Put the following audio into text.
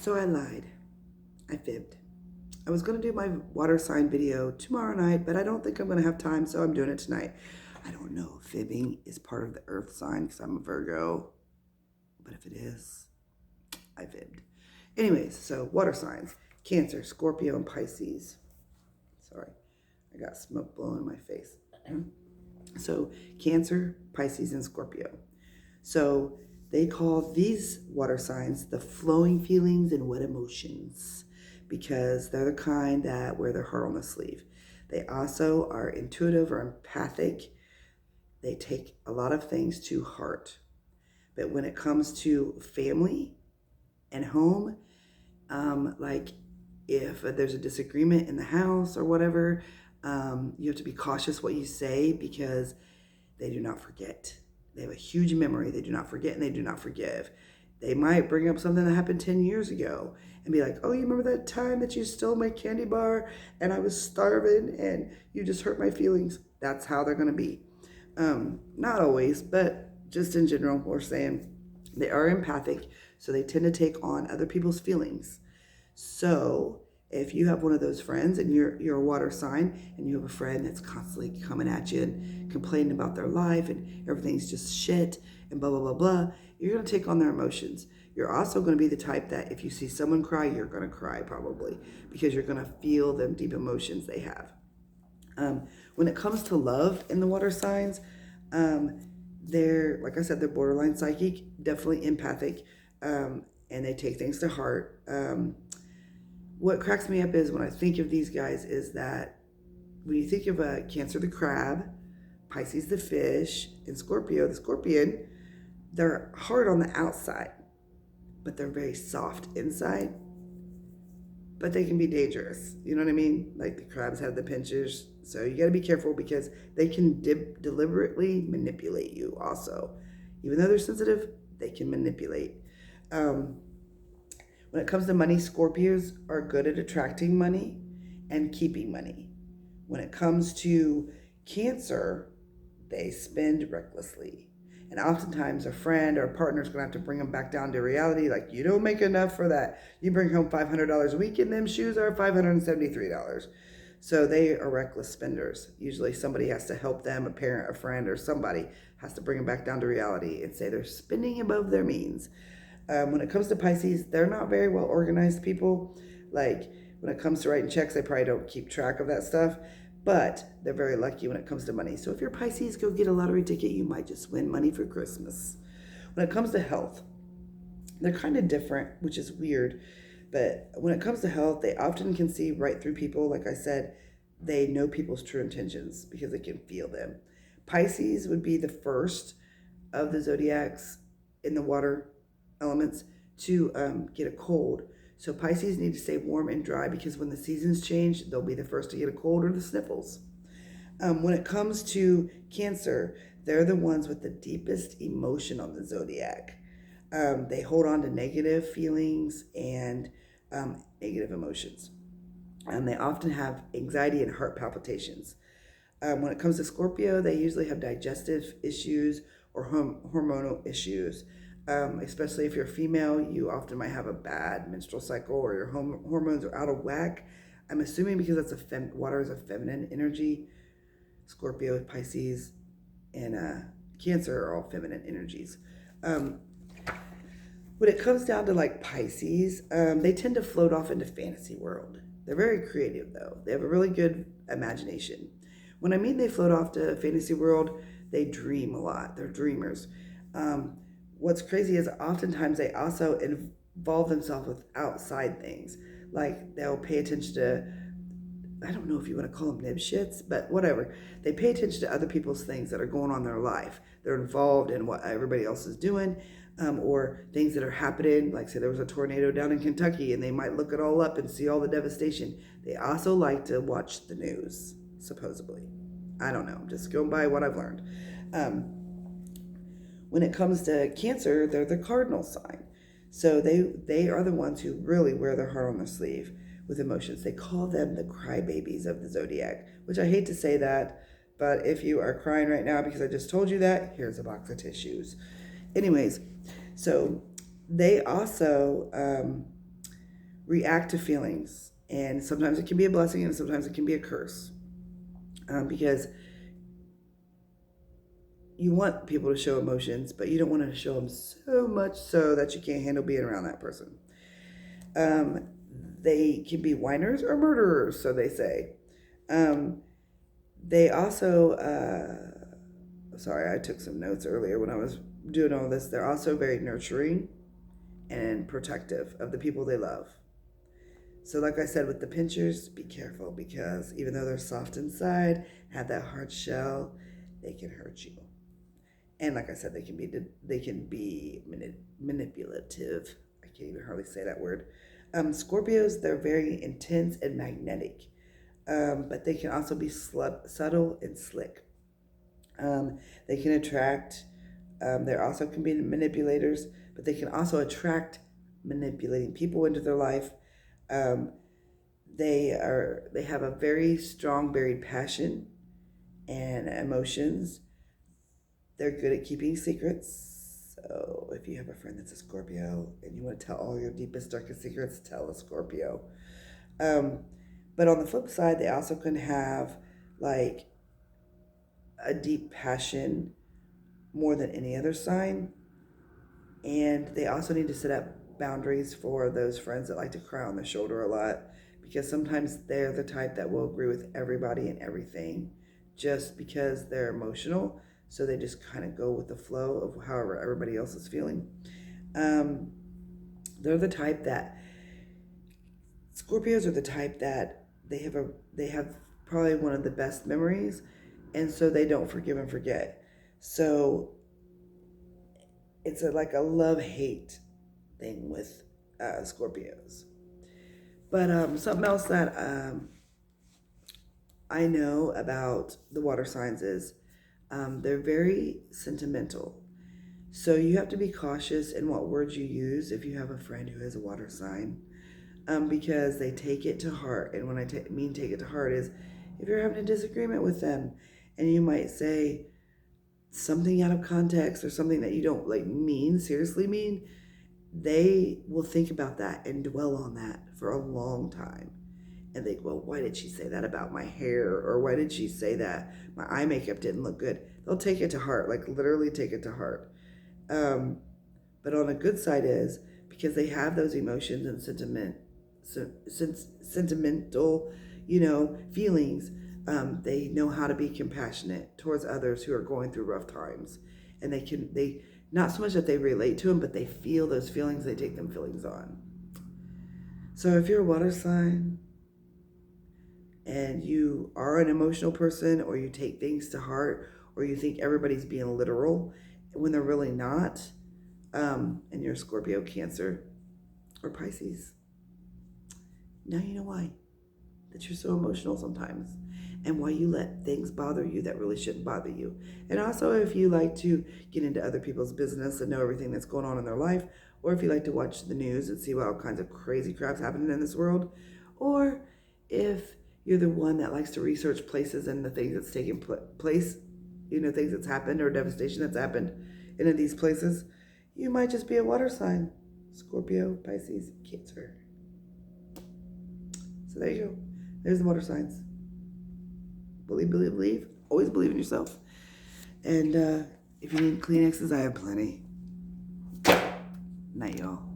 So I lied. I fibbed. I was going to do my water sign video tomorrow night, but I don't think I'm going to have time, so I'm doing it tonight. I don't know if fibbing is part of the earth sign because I'm a Virgo, but if it is, I fibbed. Anyways, so water signs: Cancer, Scorpio, and Pisces. Sorry, I got smoke blowing in my face. So Cancer, Pisces, and Scorpio. So they call these water signs the flowing feelings and wet emotions because they're the kind that wear their heart on the sleeve. They also are intuitive or empathic. They take a lot of things to heart. But when it comes to family and home, like if there's a disagreement in the house or whatever, you have to be cautious what you say because they do not forget. They have a huge memory. They do not forget and they do not forgive. They might bring up something that happened 10 years ago and be like, oh, you remember that time that you stole my candy bar and I was starving and you just hurt my feelings? That's how they're going to be. Not always, but just in general, we're saying they are empathic, so they tend to take on other people's feelings. So if you have one of those friends and you're a water sign and you have a friend that's constantly coming at you and complaining about their life and everything's just shit and blah blah blah blah, you're going to take on their emotions. You're also going to be the type that if you see someone cry, you're going to cry probably because you're going to feel them deep emotions they have. When it comes to love in the water signs, they're, like I said, they're borderline psychic, definitely empathic, and they take things to heart. What cracks me up is when I think of these guys is that when you think of a Cancer the crab, Pisces the fish, and Scorpio the scorpion, they're hard on the outside, but they're very soft inside. But they can be dangerous. You know what I mean? Like the crabs have the pinchers. So you got to be careful because they can deliberately manipulate you also. Even though they're sensitive, they can manipulate. When it comes to money, Scorpios are good at attracting money and keeping money. When it comes to Cancer, they spend recklessly. And oftentimes a friend or a partner is going to have to bring them back down to reality. Like, you don't make enough for that. You bring home $500 a week and them shoes are $573. So they are reckless spenders. Usually somebody has to help them, a parent, a friend, or somebody has to bring them back down to reality and say they're spending above their means. When it comes to Pisces, they're not very well organized people. Like when it comes to writing checks, they probably don't keep track of that stuff. But they're very lucky when it comes to money. So if you're Pisces, go get a lottery ticket. You might just win money for Christmas. When it comes to health, they're kind of different, which is weird. But when it comes to health, they often can see right through people. Like I said, they know people's true intentions because they can feel them. Pisces would be the first of the zodiacs in the water elements to get a cold. So Pisces need to stay warm and dry because when the seasons change, they'll be the first to get a cold or the sniffles. When it comes to Cancer, they're the ones with the deepest emotion on the zodiac. They hold on to negative feelings and negative emotions. They often have anxiety and heart palpitations. When it comes to Scorpio, they usually have digestive issues or hormonal issues. Especially if you're female, you often might have a bad menstrual cycle or your hormones are out of whack. I'm assuming because that's water is a feminine energy. Scorpio, Pisces, and Cancer are all feminine energies. When it comes down to like Pisces, they tend to float off into fantasy world. They're very creative though. They have a really good imagination. When I mean they float off to fantasy world, they dream a lot. They're dreamers. What's crazy is oftentimes they also involve themselves with outside things. Like they'll pay attention to, I don't know if you want to call them nibshits, but whatever. They pay attention to other people's things that are going on in their life. They're involved in what everybody else is doing, or things that are happening. Like say there was a tornado down in Kentucky and they might look it all up and see all the devastation. They also like to watch the news, supposedly. I don't know, I'm just going by what I've learned. When it comes to Cancer, they're the cardinal sign. So they are the ones who really wear their heart on their sleeve with emotions. They call them the crybabies of the zodiac, which I hate to say that, but if you are crying right now because I just told you that, here's a box of tissues. Anyways, so they also react to feelings. And sometimes it can be a blessing and sometimes it can be a curse. Because you want people to show emotions, but you don't want to show them so much so that you can't handle being around that person. They can be whiners or murderers, so they say. They also, sorry, I took some notes earlier when I was doing all this. They're also very nurturing and protective of the people they love. So like I said with the pinchers, be careful, because even though they're soft inside, have that hard shell, they can hurt you. And like I said, they can be manipulative. I can't even hardly say that word. Scorpios, they're very intense and magnetic, but they can also be subtle and slick. They can attract. They also can be manipulators, but they can also attract manipulating people into their life. They have a very strong buried passion and emotions. They're good at keeping secrets. So if you have a friend that's a Scorpio and you want to tell all your deepest, darkest secrets, tell a Scorpio. But on the flip side, they also can have like a deep passion more than any other sign. And they also need to set up boundaries for those friends that like to cry on the shoulder a lot, because sometimes they're the type that will agree with everybody and everything just because they're emotional. So they just kind of go with the flow of however everybody else is feeling. They're the type that Scorpios are the type that they have probably one of the best memories, and so they don't forgive and forget. So it's like a love-hate thing with Scorpios. But something else that I know about the water signs is they're very sentimental. So you have to be cautious in what words you use if you have a friend who has a water sign, because they take it to heart. And when I mean take it to heart is if you're having a disagreement with them and you might say something out of context or something that you don't seriously mean, they will think about that and dwell on that for a long time. And think, well, why did she say that about my hair? Or why did she say that my eye makeup didn't look good? They'll take it to heart, like literally take it to heart. But on the good side is because they have those emotions and sentimental, feelings. They know how to be compassionate towards others who are going through rough times, and they not so much that they relate to them, but they feel those feelings. They take them feelings on. So if you're a water sign and you are an emotional person, or you take things to heart, or you think everybody's being literal when they're really not, and you're Scorpio, Cancer, or Pisces, now you know why that you're so emotional sometimes, and why you let things bother you that really shouldn't bother you. And also, if you like to get into other people's business and know everything that's going on in their life, or if you like to watch the news and see what all kinds of crazy crap's happening in this world, or if you're the one that likes to research places and the things that's taking place, things that's happened or devastation that's happened in these places, you might just be a water sign. Scorpio, Pisces, Cancer. So there you go. There's the water signs. Believe. Always believe in yourself. And if you need Kleenexes, I have plenty. Night, y'all.